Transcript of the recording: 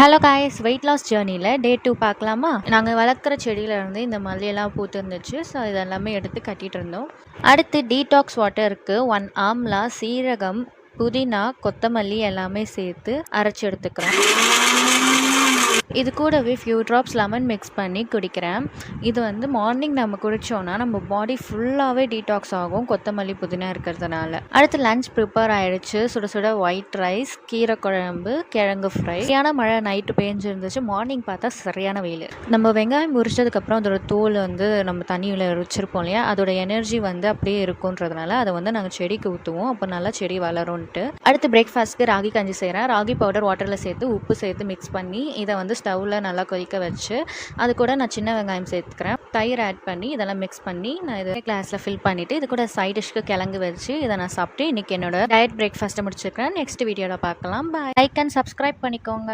Hello guys, weight loss ஜேர்னியில் டே 2 பார்க்கலாமா? நாங்கள் வளர்க்குற செடியிலேருந்து இந்த மல்லியெல்லாம் பூத்துருந்துச்சு. ஸோ இதெல்லாமே எடுத்து கட்டிகிட்டு இருந்தோம். அடுத்து டீடாக்ஸ் வாட்டருக்கு 1 ஆம்லா, சீரகம், புதினா, கொத்தமல்லி எல்லாமே சேர்த்து அரைச்சி எடுத்துக்கிறேன். இது கூடவே ஃபியூ ட்ராப்ஸ் லெமன் மிக்ஸ் பண்ணி குடிக்கிறேன். இது வந்து மார்னிங் நம்ம குடித்தோன்னா நம்ம பாடி ஃபுல்லாகவே டீடாக்ஸ் ஆகும், கொத்தமல்லி புதினா இருக்கிறதுனால. அடுத்து லஞ்ச் ப்ரிப்பேர் ஆகிடுச்சு. சுட சுட ஒயிட் ரைஸ், கீரை குழம்பு, கிழங்கு ஃப்ரை. சரியான மழை நைட்டு பேஞ்சிருந்துச்சு. மார்னிங் பார்த்தா சரியான வெயில். நம்ம வெங்காயம் உரிச்சதுக்கப்புறம் அதோட தோல் வந்து நம்ம தண்ணியில் வச்சுருப்போம் இல்லையா, அதோட எனர்ஜி வந்து அப்படியே இருக்குன்றதுனால அதை வந்து நாங்கள் செடிக்கு ஊற்றுவோம். அப்போ நல்லா செடி வளரும்ன்ட்டு. அடுத்து பிரேக்ஃபாஸ்ட்டுக்கு ராகி கஞ்சி செய்கிறேன். ராகி பவுடர் வாட்டரில் சேர்த்து உப்பு சேர்த்து மிக்ஸ் பண்ணி இதை வந்து ஸ்டவ்வில் நல்லா கொதிக்க வச்சு அது கூட நான் சின்ன வெங்காயம் சேர்த்துக்கிறேன். தயிர் ஆட் பண்ணி இதெல்லாம் மிக்ஸ் பண்ணி நான் இதை கிளாஸில் ஃபில் பண்ணிவிட்டு இது கூட சைட் டிஷ்க்கு கிழங்கு வச்சு இதை நான் சாப்பிட்டு இன்றைக்கி என்னோட டயட் பிரேக்ஃபாஸ்ட்டை முடிச்சிருக்கிறேன். நெக்ஸ்ட் வீடியோவில் பார்க்கலாம். பாய். லைக் அண்ட் சப்ஸ்கிரைப் பண்ணிக்கோங்க.